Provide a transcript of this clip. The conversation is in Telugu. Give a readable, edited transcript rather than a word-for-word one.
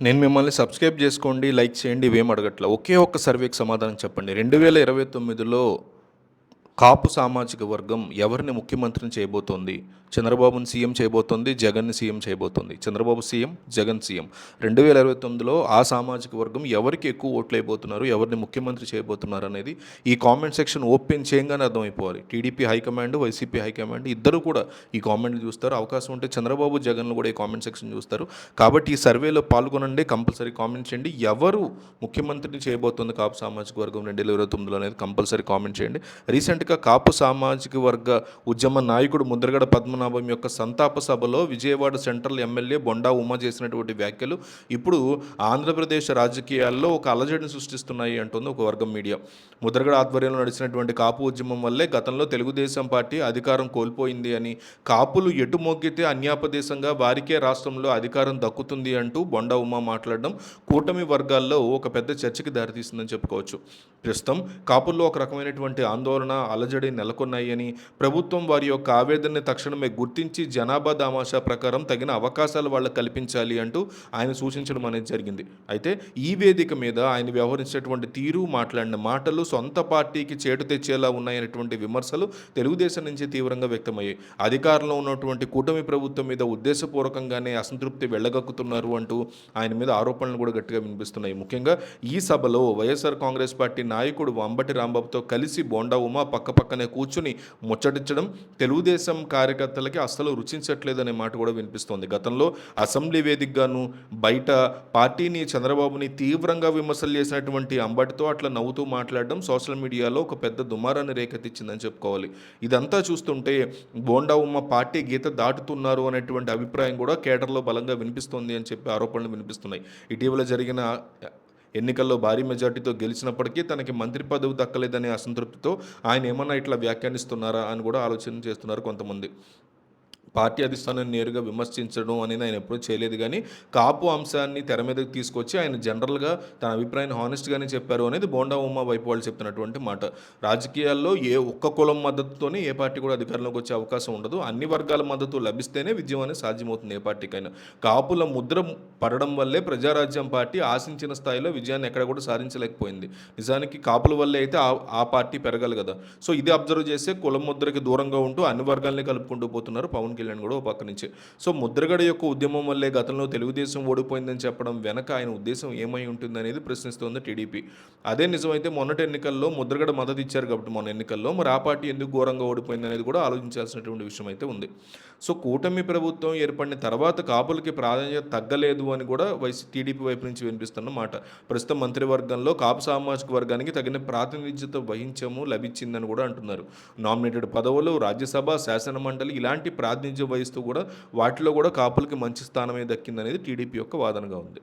నేను మిమ్మల్ని సబ్స్క్రైబ్ చేసుకోండి, లైక్ చేయండి ఇవేం అడగట్ల. ఒకే ఒక్క సర్వేకి సమాధానం చెప్పండి. 2029లో కాపు సామాజిక వర్గం ఎవరిని ముఖ్యమంత్రిని చేయబోతోంది? చంద్రబాబుని సీఎం చేయబోతోంది, జగన్‌ని సీఎం చేయబోతోంది. Chandrababu CM, Jagan CM. 2029లో ఆ సామాజిక వర్గం ఎవరికి ఎక్కువ ఓట్లేయబోతున్నారు, ఎవరిని ముఖ్యమంత్రి చేయబోతున్నారు అనేది ఈ కామెంట్ సెక్షన్ ఓపెన్ చేయంగానే అర్థమైపోవాలి. టీడీపీ హైకమాండ్, వైసీపీ హైకమాండ్ ఇద్దరు కూడా ఈ కామెంట్లు చూస్తారు. అవకాశం ఉంటే చంద్రబాబు, జగన్‌లు కూడా ఈ కామెంట్ సెక్షన్ చూస్తారు. కాబట్టి ఈ సర్వేలో పాల్గొనండి, కంపల్సరీ కామెంట్ చేయండి. ఎవరు ముఖ్యమంత్రిని చేయబోతోంది కాపు సామాజిక వర్గం 2029లో అనేది కంపల్సరీ కామెంట్ చేయండి. రీసెంట్గా కాపు సామాజిక వర్గ ఉద్యమ నాయకుడు ముద్రగడ పద్మనాభం యొక్క సంతాప సభలో విజయవాడ సెంట్రల్ ఎమ్మెల్యే బొండా ఉమ చేసినటువంటి వ్యాఖ్యలు ఇప్పుడు ఆంధ్రప్రదేశ్ రాజకీయాల్లో ఒక అలజడిని సృష్టిస్తున్నాయి అంటుంది ఒక వర్గం మీడియా. ముద్రగడ ఆధ్వర్యంలో నడిచినటువంటి కాపు ఉద్యమం వల్లే గతంలో తెలుగుదేశం పార్టీ అధికారం కోల్పోయింది అని, కాపులు ఎటు మొగ్గితే అన్యాపదేశంగా వారికే రాష్ట్రంలో అధికారం దక్కుతుంది అంటూ బొండా ఉమ మాట్లాడడం కూటమి వర్గాల్లో ఒక పెద్ద చర్చకి దారితీస్తుందని చెప్పుకోవచ్చు. ప్రస్తుతం కాపుల్లో ఒక రకమైనటువంటి ఆందోళన, అలజడి నెలకొన్నాయి అని, ప్రభుత్వం వారి యొక్క ఆవేదనని తక్షణమే గుర్తించి జనాభా దామాషా ప్రకారం తగిన అవకాశాలు వాళ్ళకు కల్పించాలి అంటూ ఆయన సూచించడం అనేది జరిగింది. అయితే ఈ వేదిక మీద ఆయన వ్యవహరించినటువంటి తీరు, మాట్లాడిన మాటలు సొంత పార్టీకి చేటు తెచ్చేలా ఉన్నాయనేటువంటి విమర్శలు తెలుగుదేశం నుంచి తీవ్రంగా వ్యక్తమయ్యాయి. అధికారంలో ఉన్నటువంటి కూటమి ప్రభుత్వం మీద ఉద్దేశపూర్వకంగానే అసంతృప్తి వెళ్ళగక్కుతున్నారు అంటూ ఆయన మీద ఆరోపణలు కూడా గట్టిగా వినిపిస్తున్నాయి. ముఖ్యంగా ఈ సభలో వైఎస్ఆర్ కాంగ్రెస్ పార్టీ నాయకుడు అంబటి రాంబాబుతో కలిసి బోండా ఉమా పక్కపక్కనే కూర్చుని ముచ్చటించడం తెలుగుదేశం కార్యకర్తలకి అస్సలు రుచించట్లేదనే మాట కూడా వినిపిస్తోంది. గతంలో అసెంబ్లీ వేదికగాను బయట పార్టీని, చంద్రబాబుని తీవ్రంగా విమర్శలు చేసినటువంటి అంబటితో అట్లా నవ్వుతూ మాట్లాడడం సోషల్ మీడియాలో ఒక పెద్ద దుమారాన్ని రేకెత్తించిందని చెప్పుకోవాలి. ఇదంతా చూస్తుంటే బోండా ఉమ్మ పార్టీ గీత దాటుతున్నారు అనేటువంటి అభిప్రాయం కూడా కేడర్లో బలంగా వినిపిస్తోంది అని చెప్పి ఆరోపణలు వినిపిస్తున్నాయి. ఇటీవల జరిగిన ఎన్నికల్లో భారీ మెజార్టీతో గెలిచినప్పటికీ తనకి మంత్రి పదవి దక్కలేదనే అసంతృప్తితో ఆయన ఏమన్నా ఇట్లా వ్యాఖ్యానిస్తున్నారా అని కూడా ఆలోచన చేస్తున్నారు కొంతమంది. పార్టీ అధిష్టానాన్ని నేరుగా విమర్శించడం అనేది ఆయన ఎప్పుడూ చేయలేదు, కానీ కాపు అంశాన్ని తెర మీదకి తీసుకొచ్చి ఆయన జనరల్గా తన అభిప్రాయాన్ని హానెస్ట్గానే చెప్పారు అనేది బోండా ఉమా వైపు వాళ్ళు చెప్తున్నటువంటి మాట. రాజకీయాల్లో ఏ ఒక్క కులం మద్దతుతోనే ఏ పార్టీ కూడా అధికారంలోకి వచ్చే అవకాశం ఉండదు. అన్ని వర్గాల మద్దతు లభిస్తేనే విజయం అనేది సాధ్యమవుతుంది ఏ పార్టీకైనా. కాపుల ముద్ర పడడం వల్లే ప్రజారాజ్యం పార్టీ ఆశించిన స్థాయిలో విజయాన్ని ఎక్కడ కూడా సాధించలేకపోయింది. నిజానికి కాపుల వల్లే అయితే ఆ పార్టీ పెరగాలి కదా. సో ఇది అబ్జర్వ్ చేస్తే కులం ముద్రకి దూరంగా ఉంటూ అన్ని వర్గాల్ని కలుపుకుంటూ పోతున్నారు పవన్ కళ్యాణ్ కూడా ఒక పక్క నుంచి. సో ముద్రగడ యొక్క ఉద్యమం వల్లే గతంలో తెలుగుదేశం ఓడిపోయిందని చెప్పడం వెనక ఆయన ఉద్దేశం ఏమై ఉంటుంది అనేది ప్రశ్నిస్తోంది టీడీపీ. అదే నిజమైతే మొన్నటి ఎన్నికల్లో ముద్రగడ మద్దతు ఇచ్చారు కాబట్టి మొన్న ఎన్నికల్లో మరి ఆ పార్టీ ఎందుకు ఘోరంగా ఓడిపోయింది అనేది కూడా ఆలోచించాల్సినటువంటి విషయం అయితే ఉంది. సో కూటమి ప్రభుత్వం ఏర్పడిన తర్వాత కాపులకి ప్రాధాన్యత తగ్గలేదు అని కూడా టీడీపీ వైపు నుంచి వినిపిస్తున్న మాట. ప్రస్తుతం మంత్రివర్గంలో కాపు సామాజిక వర్గానికి తగిన ప్రాతినిధ్యత వహించము లభించిందని కూడా అంటున్నారు. నామినేటెడ్ పదవులు, రాజ్యసభ, శాసన మండలి ఇలాంటి ప్రాతినిధ్యం వహిస్తూ కూడా వాటిలో కూడా కాపులకి మంచి స్థానమే దక్కిందనేది టీడీపీ యొక్క వాదనగా ఉంది.